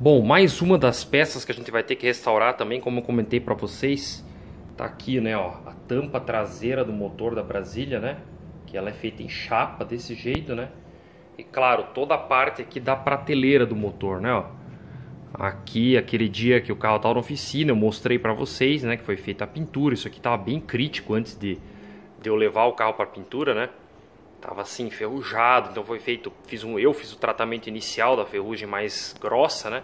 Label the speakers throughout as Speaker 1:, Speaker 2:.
Speaker 1: Bom, mais uma das peças que a gente vai ter que restaurar também, como eu comentei para vocês, tá aqui, né, ó, a tampa traseira do motor da Brasília, né, que ela é feita em chapa desse jeito, né, e claro, toda a parte aqui da prateleira do motor, né, ó, aqui, aquele dia que o carro estava na oficina, eu mostrei para vocês, né, que foi feita a pintura. Isso aqui estava bem crítico antes de eu levar o carro para pintura, né, tava assim enferrujado, então foi feito, eu fiz o tratamento inicial da ferrugem mais grossa, né?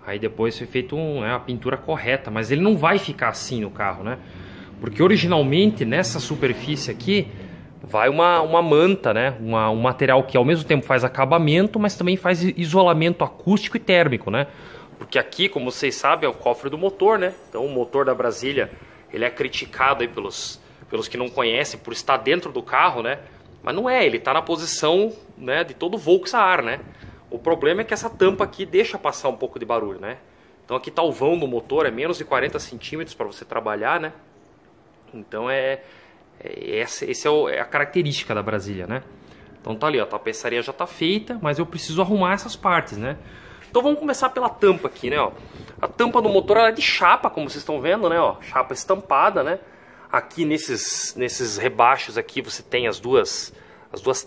Speaker 1: Aí depois foi feito a pintura correta, mas ele não vai ficar assim no carro, né? Porque originalmente nessa superfície aqui vai uma manta, né? Um material que ao mesmo tempo faz acabamento, mas também faz isolamento acústico e térmico, né? Porque aqui, como vocês sabem, é o cofre do motor, né? Então o motor da Brasília, ele é criticado aí pelos que não conhecem por estar dentro do carro, né? Mas não é, ele está na posição, né, de todo Volkswagen, né? O problema é que essa tampa aqui deixa passar um pouco de barulho, né? Então aqui está o vão do motor, é menos de 40 centímetros para você trabalhar, né? Então essa é a característica da Brasília, né? Então tá ali, ó, a tapeçaria já está feita, mas eu preciso arrumar essas partes, né? Então vamos começar pela tampa aqui, né? Ó. A tampa do motor ela é de chapa, como vocês estão vendo, né? Ó, chapa estampada, né? Aqui nesses rebaixos aqui você tem as duas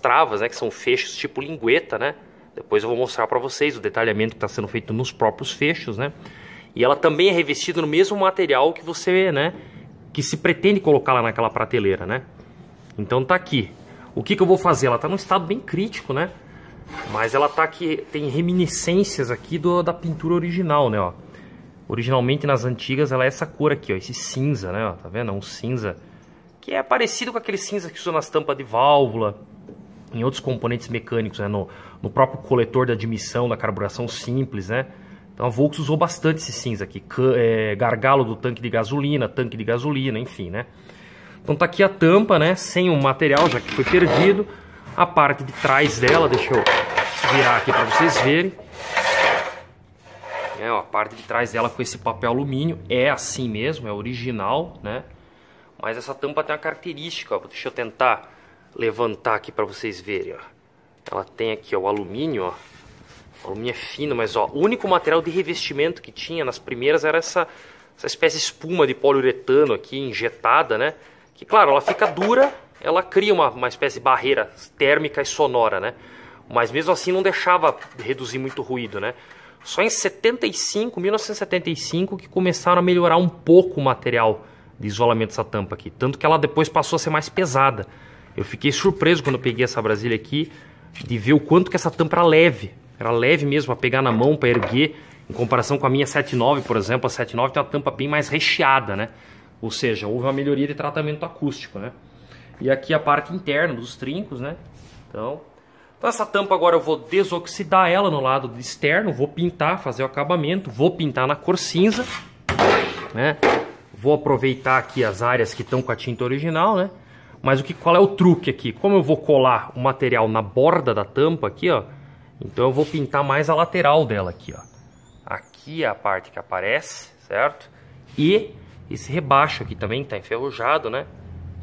Speaker 1: travas, né, que são fechos tipo lingueta, né? Depois eu vou mostrar para vocês o detalhamento que está sendo feito nos próprios fechos, né? E ela também é revestida no mesmo material que você, né, que se pretende colocar lá naquela prateleira, né? Então tá aqui. O que eu vou fazer? Ela está num estado bem crítico, né? Mas ela tá aqui, tem reminiscências aqui da pintura original, né, ó. Originalmente nas antigas ela é essa cor aqui, ó, esse cinza, né, ó, tá vendo? É um cinza que é parecido com aquele cinza que usa nas tampas de válvula, em outros componentes mecânicos, né, no próprio coletor de admissão da carburação simples, né? Então a Volks usou bastante esse cinza aqui, gargalo do tanque de gasolina, enfim, né? Então tá aqui a tampa, né, sem o material, já que foi perdido. A parte de trás dela, deixa eu virar aqui para vocês verem. A parte de trás dela com esse papel alumínio é assim mesmo, é original, né? Mas essa tampa tem uma característica, ó, deixa eu tentar levantar aqui para vocês verem, ó. Ela tem aqui, ó, o alumínio, ó. O alumínio é fino, mas ó, o único material de revestimento que tinha nas primeiras era essa espécie de espuma de poliuretano aqui injetada, né? Que claro, ela fica dura, ela cria uma espécie de barreira térmica e sonora, né? Mas mesmo assim não deixava reduzir muito ruído, né? Só em 1975 que começaram a melhorar um pouco o material de isolamento dessa tampa aqui. Tanto que ela depois passou a ser mais pesada. Eu fiquei surpreso quando eu peguei essa Brasília aqui, de ver o quanto que essa tampa era leve. Era leve mesmo para pegar na mão, para erguer. Em comparação com a minha 79, por exemplo, a 79 tem uma tampa bem mais recheada, né? Ou seja, houve uma melhoria de tratamento acústico, né? E aqui a parte interna dos trincos, né? Então essa tampa agora eu vou desoxidar ela no lado externo, vou pintar, fazer o acabamento, vou pintar na cor cinza, né? Vou aproveitar aqui as áreas que estão com a tinta original, né? Mas qual é o truque aqui? Como eu vou colar o material na borda da tampa aqui, ó, então eu vou pintar mais a lateral dela aqui, ó. Aqui é a parte que aparece, certo? E esse rebaixo aqui também está enferrujado, né?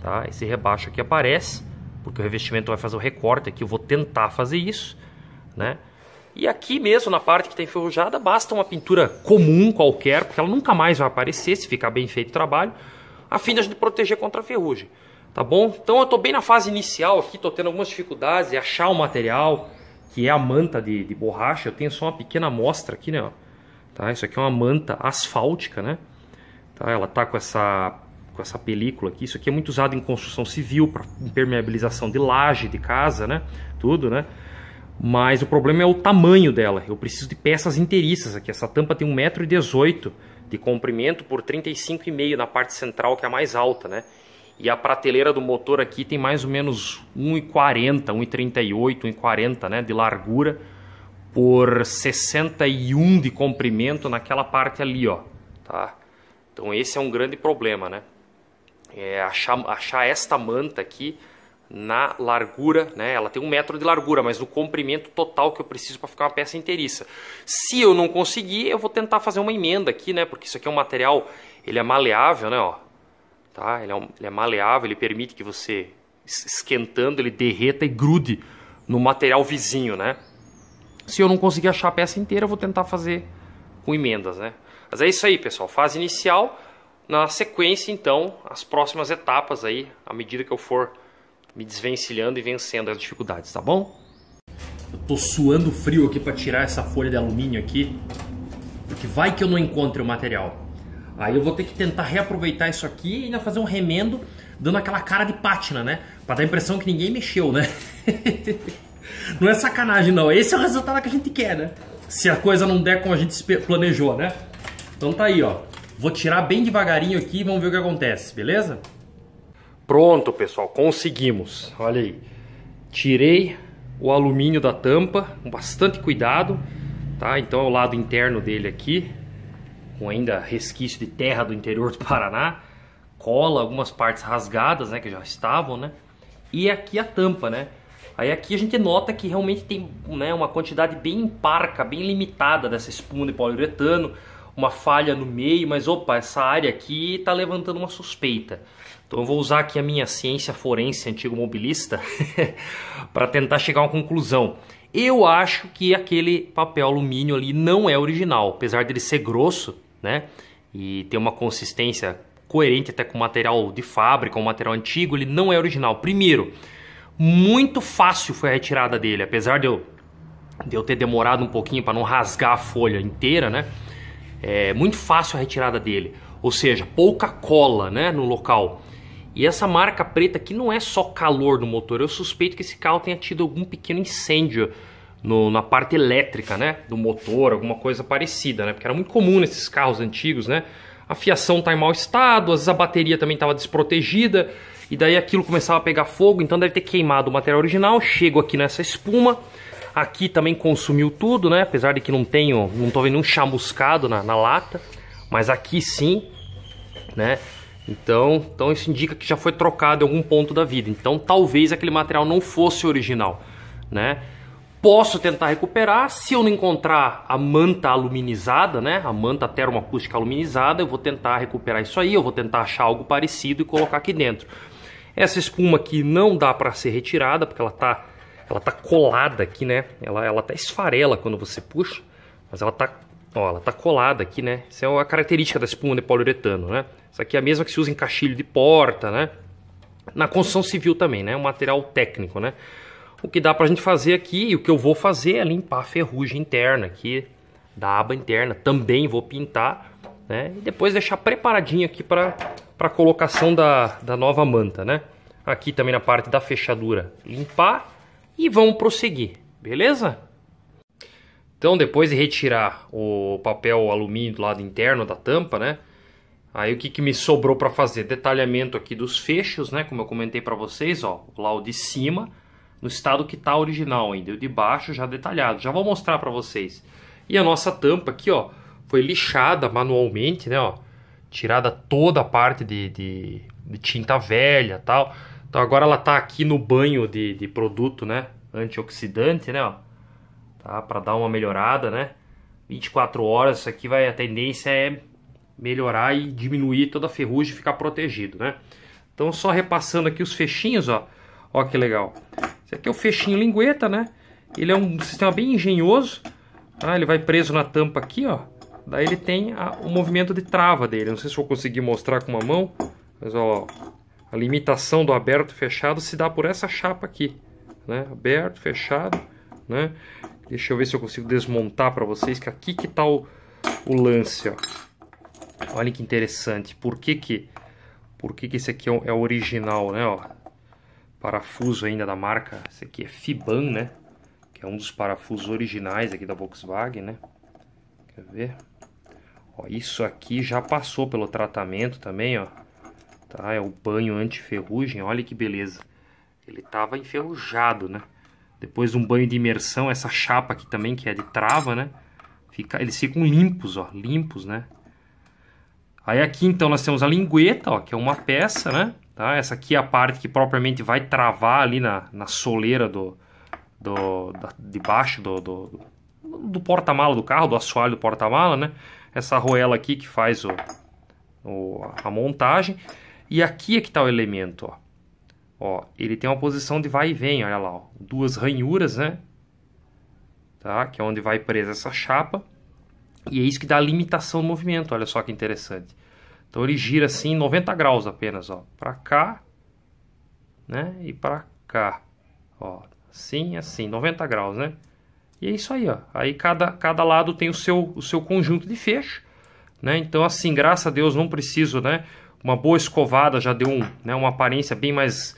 Speaker 1: Tá? Esse rebaixo aqui aparece, porque o revestimento vai fazer o recorte aqui, eu vou tentar fazer isso, né? E aqui mesmo, na parte que está enferrujada, basta uma pintura comum qualquer, porque ela nunca mais vai aparecer se ficar bem feito o trabalho, a fim de a gente proteger contra a ferrugem, tá bom? Então eu estou bem na fase inicial aqui, estou tendo algumas dificuldades em achar o material, que é a manta de borracha. Eu tenho só uma pequena amostra aqui, né? Ó. Tá? Isso aqui é uma manta asfáltica, né? Tá? Ela está com essa película aqui. Isso aqui é muito usado em construção civil, para impermeabilização de laje, de casa, né? Tudo, né? Mas o problema é o tamanho dela. Eu preciso de peças inteiriças aqui. Essa tampa tem 1,18 m de comprimento por 35,5 na parte central, que é a mais alta, né? E a prateleira do motor aqui tem mais ou menos 1,40, 1,38, 1,40, né? De largura por 61 de comprimento naquela parte ali, ó. Tá? Então esse é um grande problema, né? Achar esta manta aqui na largura, né? Ela tem 1 metro de largura, mas no comprimento total que eu preciso para ficar uma peça inteiriça. Se eu não conseguir, eu vou tentar fazer uma emenda aqui, né? Porque isso aqui é um material, ele é maleável, né? Ó, tá? Ele é maleável, ele permite que você, esquentando, ele derreta e grude no material vizinho, né? Se eu não conseguir achar a peça inteira, eu vou tentar fazer com emendas, né? Mas é isso aí, pessoal. Fase inicial. Na sequência, então, as próximas etapas aí, à medida que eu for me desvencilhando e vencendo as dificuldades, tá bom? Eu tô suando frio aqui para tirar essa folha de alumínio aqui, porque vai que eu não encontre o material. Aí eu vou ter que tentar reaproveitar isso aqui e ainda fazer um remendo, dando aquela cara de pátina, né? Pra dar a impressão que ninguém mexeu, né? Não é sacanagem, não. Esse é o resultado que a gente quer, né? Se a coisa não der como a gente planejou, né? Então tá aí, ó. Vou tirar bem devagarinho aqui e vamos ver o que acontece, beleza? Pronto, pessoal. Conseguimos. Olha aí. Tirei o alumínio da tampa com bastante cuidado, tá? Então é o lado interno dele aqui, com ainda resquício de terra do interior do Paraná. Cola, algumas partes rasgadas, né? Que já estavam, né? E aqui a tampa, né? Aí aqui a gente nota que realmente tem, né, uma quantidade bem parca, bem limitada dessa espuma de poliuretano. Uma falha no meio, mas opa, essa área aqui está levantando uma suspeita. Então eu vou usar aqui a minha ciência forense antigo mobilista para tentar chegar a uma conclusão. Eu acho que aquele papel alumínio ali não é original, apesar dele ser grosso, né, e ter uma consistência coerente até com o material de fábrica, um material antigo, ele não é original. Primeiro, muito fácil foi a retirada dele, apesar de eu ter demorado um pouquinho para não rasgar a folha inteira, né? É muito fácil a retirada dele, ou seja, pouca cola, né, no local. E essa marca preta aqui não é só calor no motor, eu suspeito que esse carro tenha tido algum pequeno incêndio na parte elétrica, né, do motor, alguma coisa parecida, né, porque era muito comum nesses carros antigos, né, a fiação está em mau estado, às vezes a bateria também estava desprotegida, e daí aquilo começava a pegar fogo, então deve ter queimado o material original. Chego aqui nessa espuma. Aqui também consumiu tudo, né? Apesar de que não tô vendo um chamuscado na lata, mas aqui sim, né? Então isso indica que já foi trocado em algum ponto da vida. Então talvez aquele material não fosse original, né? Posso tentar recuperar. Se eu não encontrar a manta aluminizada, né? A manta termoacústica aluminizada, eu vou tentar recuperar isso aí. Eu vou tentar achar algo parecido e colocar aqui dentro. Essa espuma aqui não dá para ser retirada porque ela tá colada aqui, né? Ela até esfarela quando você puxa, mas ela tá colada aqui, né? Essa é a característica da espuma de poliuretano, né? Essa aqui é a mesma que se usa em caixilho de porta, né? Na construção civil também, né? Um material técnico, né? O que dá pra gente fazer aqui, e o que eu vou fazer é limpar a ferrugem interna aqui da aba interna. Também vou pintar, né? E depois deixar preparadinho aqui para colocação da nova manta, né? Aqui também na parte da fechadura limpar. E vamos prosseguir, beleza? Então depois de retirar o papel alumínio do lado interno da tampa, né? Aí o que me sobrou para fazer? Detalhamento aqui dos fechos, né? Como eu comentei para vocês, ó, lá o de cima, no estado que tá original ainda, o de baixo já detalhado. Já vou mostrar para vocês. E a nossa tampa aqui, ó, foi lixada manualmente, né? Ó, tirada toda a parte de tinta velha, tal. Então agora ela tá aqui no banho de produto, né, antioxidante, né, ó, tá, para dar uma melhorada, né, 24 horas, isso aqui a tendência é melhorar e diminuir toda a ferrugem e ficar protegido, né. Então só repassando aqui os fechinhos, ó que legal. Esse aqui é o fechinho lingueta, né, ele é um sistema bem engenhoso, tá? Ele vai preso na tampa aqui, ó, daí ele tem o movimento de trava dele, não sei se eu vou conseguir mostrar com uma mão, mas ó, a limitação do aberto e fechado se dá por essa chapa aqui, né? Aberto, fechado, né? Deixa eu ver se eu consigo desmontar para vocês, que aqui que tá o lance, ó. Olha que interessante. Por que esse aqui é o original, né? Ó, parafuso ainda da marca. Esse aqui é Fiban, né? Que é um dos parafusos originais aqui da Volkswagen, né? Quer ver? Ó, isso aqui já passou pelo tratamento também, ó. Tá, é o banho anti-ferrugem, olha que beleza. Ele estava enferrujado, né? Depois de um banho de imersão, essa chapa aqui também, que é de trava, né? Eles ficam limpos, ó, limpos, né? Aí aqui então nós temos a lingueta, ó, que é uma peça, né? Tá? Essa aqui é a parte que propriamente vai travar ali na soleira de baixo do porta-mala do carro, do assoalho do porta-mala, né? Essa arruela aqui que faz a montagem. E aqui é que está o elemento, ó. Ó, ele tem uma posição de vai e vem, olha lá, ó. Duas ranhuras, né? Tá? Que é onde vai presa essa chapa. E é isso que dá a limitação do movimento, olha só que interessante. Então ele gira assim 90 graus apenas, ó, para cá, né, e para cá, ó, assim, assim, 90 graus, né? E é isso aí, ó. Aí cada lado tem o seu conjunto de fecho, né? Então assim, graças a Deus não preciso, né? Uma boa escovada já deu uma aparência bem mais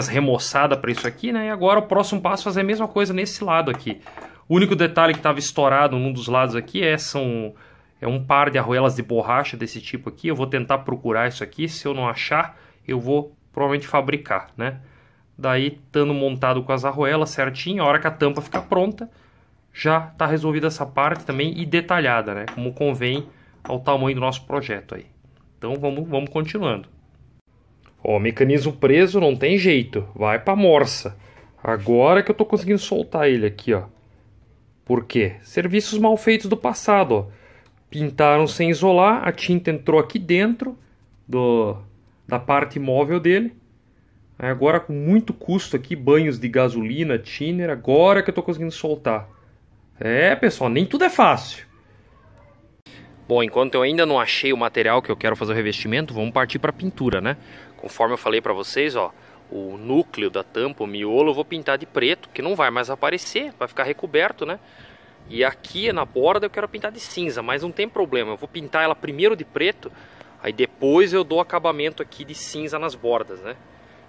Speaker 1: remoçada para isso aqui, né? E agora o próximo passo é fazer a mesma coisa nesse lado aqui. O único detalhe que estava estourado num dos lados aqui é um par de arruelas de borracha desse tipo aqui. Eu vou tentar procurar isso aqui. Se eu não achar, eu vou provavelmente fabricar, né? Daí, estando montado com as arruelas certinho, a hora que a tampa ficar pronta, já está resolvida essa parte também e detalhada, né? Como convém ao tamanho do nosso projeto aí. Então vamos continuando. Ó, mecanismo preso, não tem jeito, vai para morsa. Agora que eu estou conseguindo soltar ele aqui, ó. Por quê? Serviços mal feitos do passado, ó. Pintaram sem isolar, a tinta entrou aqui dentro da parte móvel dele. Agora com muito custo aqui, banhos de gasolina, thinner, agora que eu estou conseguindo soltar. É, pessoal, nem tudo é fácil. Bom, enquanto eu ainda não achei o material que eu quero fazer o revestimento, vamos partir para a pintura, né? Conforme eu falei para vocês, ó, o núcleo da tampa, o miolo, eu vou pintar de preto, que não vai mais aparecer, vai ficar recoberto, né? E aqui na borda eu quero pintar de cinza, mas não tem problema, eu vou pintar ela primeiro de preto, aí depois eu dou acabamento aqui de cinza nas bordas, né?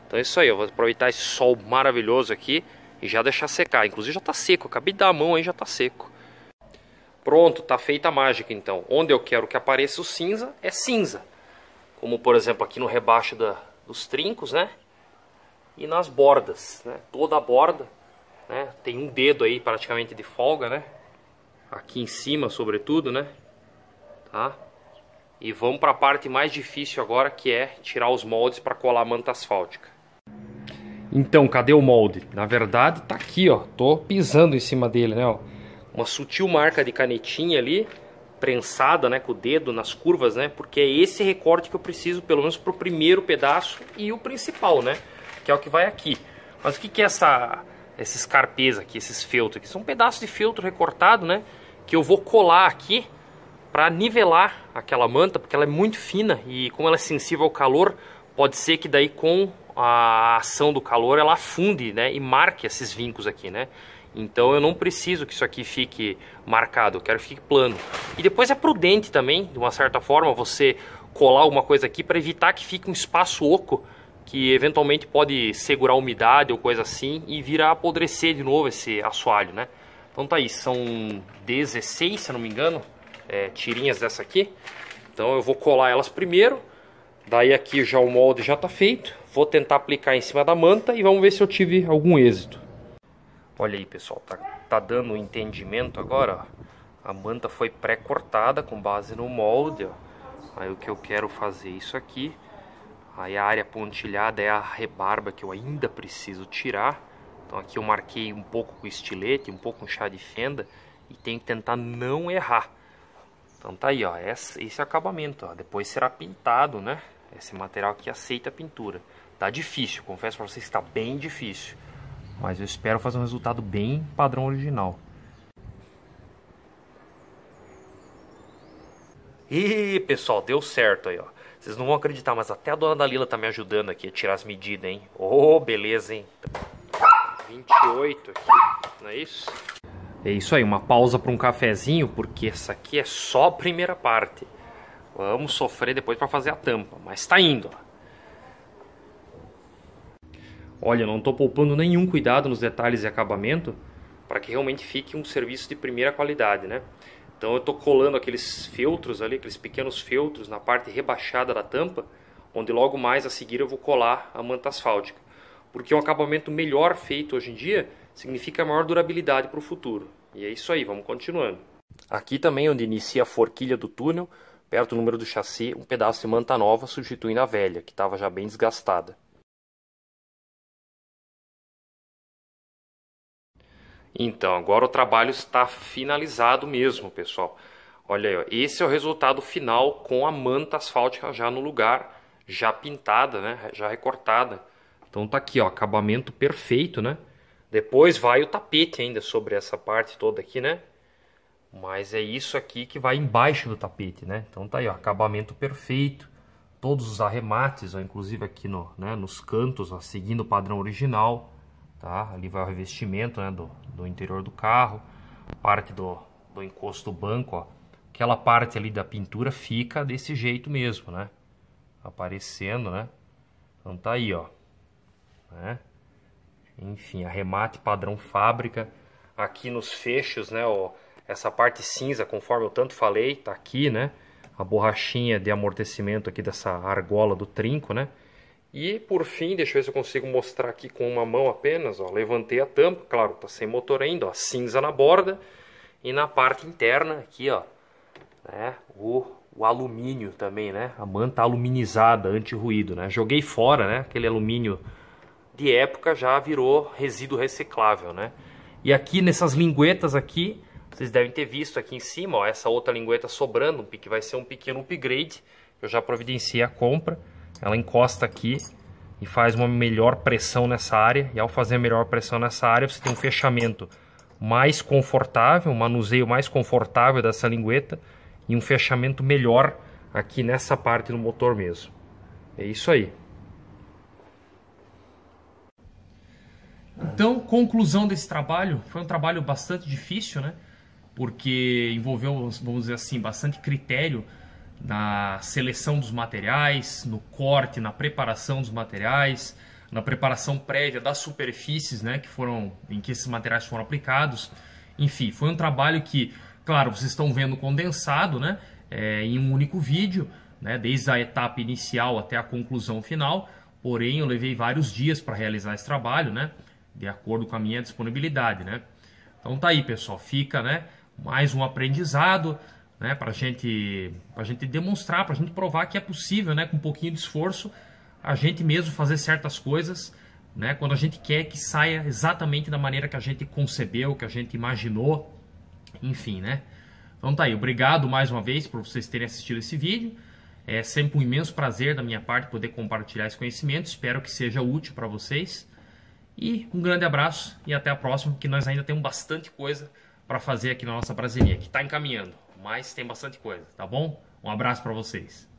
Speaker 1: Então é isso aí, eu vou aproveitar esse sol maravilhoso aqui e já deixar secar. Inclusive já tá seco, eu acabei de dar a mão aí, já tá seco. Pronto, tá feita a mágica então. Onde eu quero que apareça o cinza, é cinza. Como por exemplo aqui no rebaixo dos trincos, né? E nas bordas, né? Toda a borda, né? Tem um dedo aí praticamente de folga, né? Aqui em cima, sobretudo, né? Tá? E vamos para a parte mais difícil agora, que é tirar os moldes para colar a manta asfáltica. Então, cadê o molde? Na verdade, tá aqui, ó. Tô pisando em cima dele, né? Ó. Uma sutil marca de canetinha ali, prensada, né, com o dedo nas curvas, né? Porque é esse recorte que eu preciso, pelo menos pro primeiro pedaço e o principal, né? Que é o que vai aqui. Mas o que é esses carpês aqui, esses feltros aqui? São pedaços de feltro recortado, né? Que eu vou colar aqui para nivelar aquela manta, porque ela é muito fina e como ela é sensível ao calor, pode ser que daí com a ação do calor ela afunde, né, e marque esses vincos aqui, né? Então eu não preciso que isso aqui fique marcado, eu quero que fique plano. E depois é prudente também, de uma certa forma, você colar alguma coisa aqui para evitar que fique um espaço oco que eventualmente pode segurar a umidade ou coisa assim e vir a apodrecer de novo esse assoalho, né? Então tá aí, são 16, se eu não me engano, tirinhas dessa aqui. Então eu vou colar elas primeiro. Daí aqui já o molde já está feito. Vou tentar aplicar em cima da manta e vamos ver se eu tive algum êxito. Olha aí, pessoal, tá dando um entendimento agora, ó. A manta foi pré-cortada com base no molde, ó. Aí o que eu quero fazer é isso aqui. Aí a área pontilhada é a rebarba que eu ainda preciso tirar. Então aqui eu marquei um pouco com estilete, um pouco com chá de fenda e tenho que tentar não errar. Então tá aí, ó, esse é o acabamento, ó. Depois será pintado, né? Esse material aqui aceita a pintura. Tá difícil, confesso pra vocês que tá bem difícil. Mas eu espero fazer um resultado bem padrão original. E pessoal, deu certo aí, ó. Vocês não vão acreditar, mas até a dona Dalila tá me ajudando aqui a tirar as medidas, hein? Ô, beleza, hein? 28 aqui, não é isso? É isso aí, uma pausa para um cafezinho, porque essa aqui é só a primeira parte. Vamos sofrer depois para fazer a tampa, mas tá indo, ó. Olha, não estou poupando nenhum cuidado nos detalhes e acabamento para que realmente fique um serviço de primeira qualidade, né? Então eu estou colando aqueles feltros ali, aqueles pequenos feltros na parte rebaixada da tampa, onde logo mais a seguir eu vou colar a manta asfáltica. Porque um acabamento melhor feito hoje em dia significa maior durabilidade para o futuro. E é isso aí, vamos continuando. Aqui também onde inicia a forquilha do túnel, perto do número do chassi, um pedaço de manta nova substituindo a velha, que estava já bem desgastada. Então, agora o trabalho está finalizado mesmo, pessoal. Olha aí, ó, esse é o resultado final com a manta asfáltica já no lugar, já pintada, né, já recortada. Então tá aqui, ó, acabamento perfeito, né? Depois vai o tapete ainda sobre essa parte toda aqui, né? Mas é isso aqui que vai embaixo do tapete, né? Então tá aí, ó, acabamento perfeito. Todos os arremates, ó, inclusive aqui no, né, nos cantos, ó, seguindo o padrão original, tá? Ali vai o revestimento, né, do interior do carro. Parte do encosto do banco, ó. Aquela parte ali da pintura fica desse jeito mesmo, né? Aparecendo, né? Então tá aí, ó. Né? Enfim, arremate padrão fábrica. Aqui nos fechos, né, ó, essa parte cinza, conforme eu tanto falei, tá aqui, né? A borrachinha de amortecimento aqui dessa argola do trinco, né? E por fim, deixa eu ver se eu consigo mostrar aqui com uma mão apenas, ó. Levantei a tampa, claro, tá sem motor ainda, ó, cinza na borda. E na parte interna aqui, ó, né, o alumínio também, né? A manta aluminizada, anti-ruído, né? Joguei fora, né? Aquele alumínio de época já virou resíduo reciclável, né? E aqui nessas linguetas aqui, vocês devem ter visto aqui em cima, ó, essa outra lingueta sobrando, que vai ser um pequeno upgrade. Eu já providenciei a compra. Ela encosta aqui e faz uma melhor pressão nessa área. E ao fazer a melhor pressão nessa área, você tem um fechamento mais confortável, um manuseio mais confortável dessa lingueta e um fechamento melhor aqui nessa parte do motor mesmo. É isso aí. Então, conclusão desse trabalho, foi um trabalho bastante difícil, né? Porque envolveu, vamos dizer assim, bastante critério na seleção dos materiais, no corte, na preparação dos materiais, na preparação prévia das superfícies, né, em que esses materiais foram aplicados. Enfim, foi um trabalho que, claro, vocês estão vendo condensado, né, em um único vídeo, né, desde a etapa inicial até a conclusão final. Porém, eu levei vários dias para realizar esse trabalho, né, de acordo com a minha disponibilidade, né. Então tá aí, pessoal, fica, né, mais um aprendizado, né, para a gente demonstrar, para a gente provar que é possível, né, com um pouquinho de esforço, a gente mesmo fazer certas coisas, né, quando a gente quer que saia exatamente da maneira que a gente concebeu, que a gente imaginou, enfim, né. Então tá aí, obrigado mais uma vez por vocês terem assistido esse vídeo. É sempre um imenso prazer da minha parte poder compartilhar esse conhecimento, espero que seja útil para vocês. E um grande abraço e até a próxima, que nós ainda temos bastante coisa para fazer aqui na nossa brasileirinha, que está encaminhando, mas tem bastante coisa, tá bom? Um abraço para vocês.